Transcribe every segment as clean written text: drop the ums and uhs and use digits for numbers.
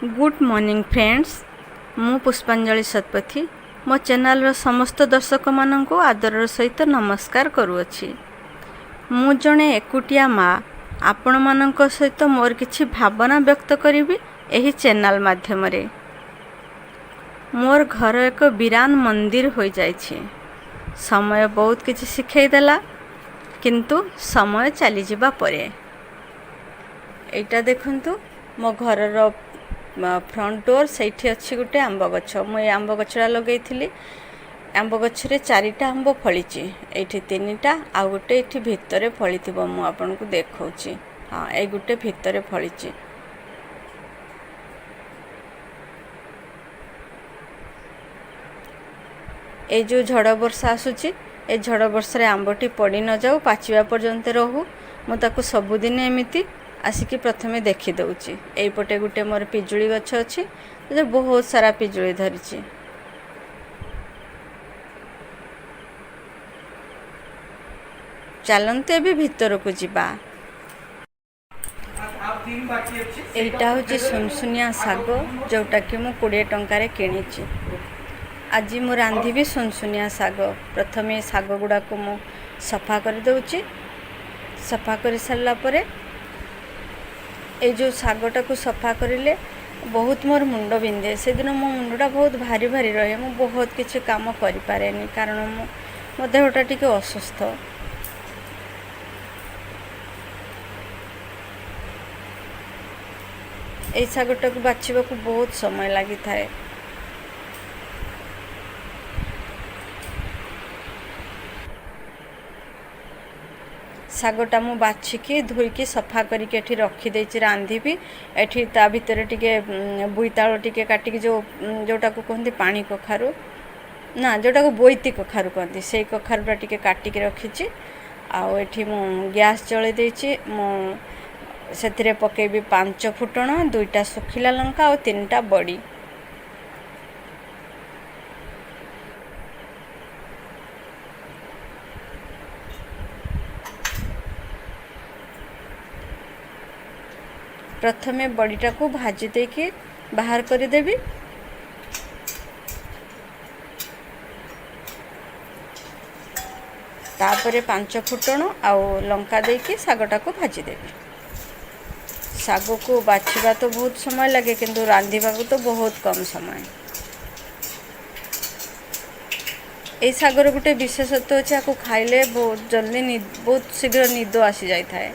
Good morning friends, मु पुष्पांजलि सतपथी मो चैनल समस्त दर्शक मान को आदर सहित नमस्कार करुअछि। मु जणे एकुटिया माँ आपण मानक सहित मोर किछि भावना व्यक्त करिवि एही चैनल माध्यम रे। मोर घर एक वीरान मंदिर हो जाइछि। समय बहुत किछि शिखै देला, किंतु समय चली जिबा परे एटा देखंतु मो घर फ्रंट डोर से अच्छी गोटे आंब गछ। मुझे आंब गछड़ा लगे आंब गछरे 4टा आंब फली, ये 3टा आ गोटे ये भितर फली मुझे देखा। हाँ, ये गोटे भितर फली। ये जो झड़ वर्षा आसूची, ए झड़ वर्षा आंबटी पड़ी न जाऊ, पाचिबा पर्यंत रहू। मुझे सबुदिन एमती आसिकी प्रथमे देखी दउची। एपटे गोटे मोर पिजुली गछ अच्छी, बहुत सारा पिजुली धरी। चलते भी भीतर को जीवा। एटा हूँ सुनसुनिया शाग, जोटा कि मु 20 टंकार किणी। आज मु रांधिबी सुनसुनिया शाग। प्रथमे शाग गुड़ा को मु सफा कर दउची। सफा कर सारा परे ये जो शागटा को सफा करें बहुत मोर मुंड बिंधे। से दिन मो मुंडा बहुत भारी भारी रहे। मु बहुत किसी काम करि पारेनी, कारण मो देहटा टिके असुस्थ। ये शागटा को बाछिबा को बहुत समय लगी थाए। शागटा मु बाछिकी धोईकी सफा करके एठी रखी देछि। रांधिबी एठी ता भितर टिके बोईताल टिके काटिकी जोटा को कहते पानी कखारु ना, जोटा को बोईती कखारु कहते, से कखारुटा टिके काटिकी रखीछि। आउ एठी मु गैस जळे देछि। मु सेथिरे पकेबी 5 फुटण, 2टा सुखिला लंका और 3टा बड़ी। प्रथमे बड़ीटा को भाजी देके बाहर कर देबी। तापरे 5 फुटण आउ लंका देके सागटा को भाजी देबी। साग को बाछिबा तो बहुत समय लगे, किंतु रांधिबा को तो बहुत कम समय। ए सागर गोटे विशेषत्व अच्छे, आपको खाइले बहुत जल्दी बहुत शीघ्र निद आसी जाए थाए।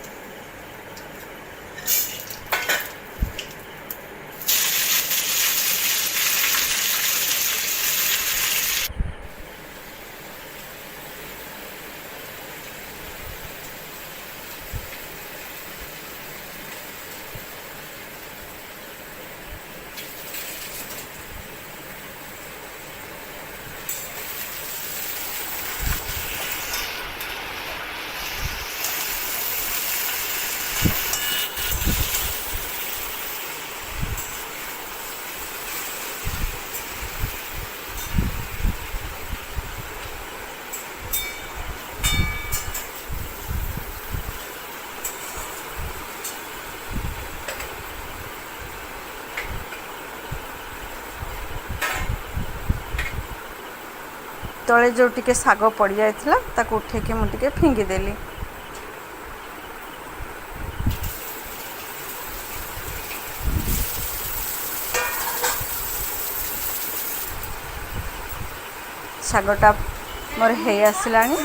तले जो टिके साग पड़ जाइथिला ताको उठेके मु टिके फिंगी देली। सागटा मोर हे आसिलानी।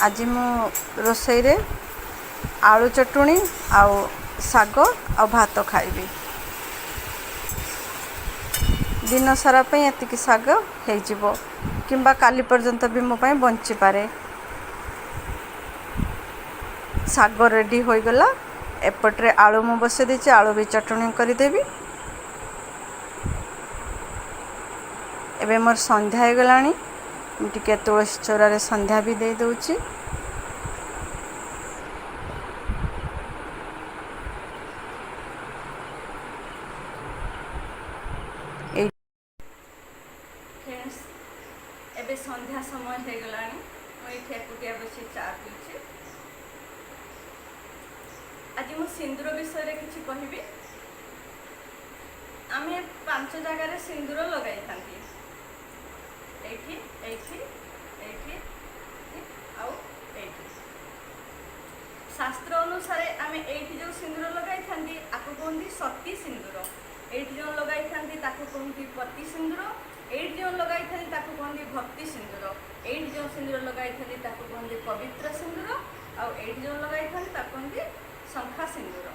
आज मु रोसई रे आलू चटुणी आउ साग आ भात खाइबी। दिन सारा पे एतिकी साग हो जिवो, किंबा काली पर्यंत भी मो पाए बंची पारे। साग रेडी हो गला। एपट्रे आलू मु बसे देछि, आलू भी चटणी कर देबी। एबे मोर संध्या हो गलानी। टिके तुलसी चौरा रे संध्या भी दे दउछि। एबे संध्या समय हो गलानी। मुझे एकुटिया बसी चा पीछे। आज मु सिंदूर विषय किसी कहबी। आमे 5 जगार सिंदूर लगाई था शास्त्र अनुसार आमे एठी जो सिंदूर लगाई था आपको कहती सती सिंदूर, एठी जो लगाई था कहती पति सिंदूर, एठी जो लगाई था कहती भक्ति सिंदूर, एठी जो सिंदूर लगाई था कहती पवित्र सिंदूर, आउ एठी जो लगाई था कहती शंखा सिंदूर।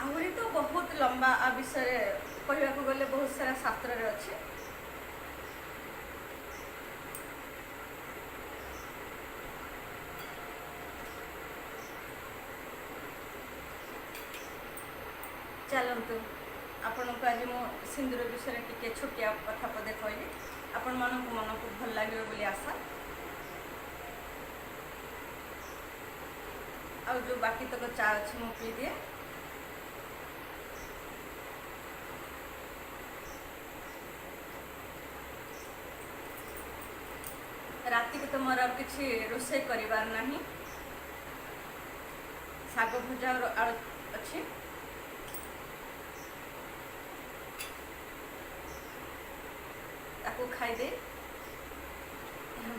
आहरी तो बहुत लंबा आ विषय कहवाक गले बहुत सारा शास्त्र रे अच्छे। चलतु आपण को आज मो सिंदूर विषय टिके छोटिया कथा पदे कहली, आपण मन को भल लगे बोली आशा। आ जो बाकी तक चा अच्छी मु पी दिए। राति को तो मोर किसी रोषे करिवार नहीं, शाग भजा आलू अच्छी ताकू खाईदे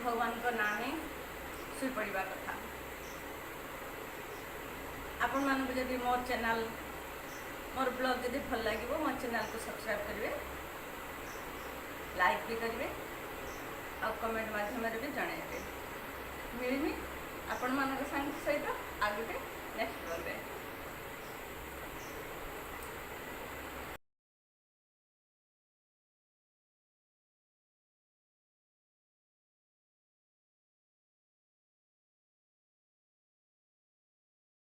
भगवान को नाम ही शुई पड़ा कथा। आपण मानक जदि मोर चैनल मोर ब्लॉग जदि भल लगे मो चैनल को सब्सक्राइब करेंगे, लाइक भी करेंगे और कमेंट माध्यम भी जनइबे। मिलमी आपण मानक सहित आ गोटे नेक्स्ट ब्लॉग।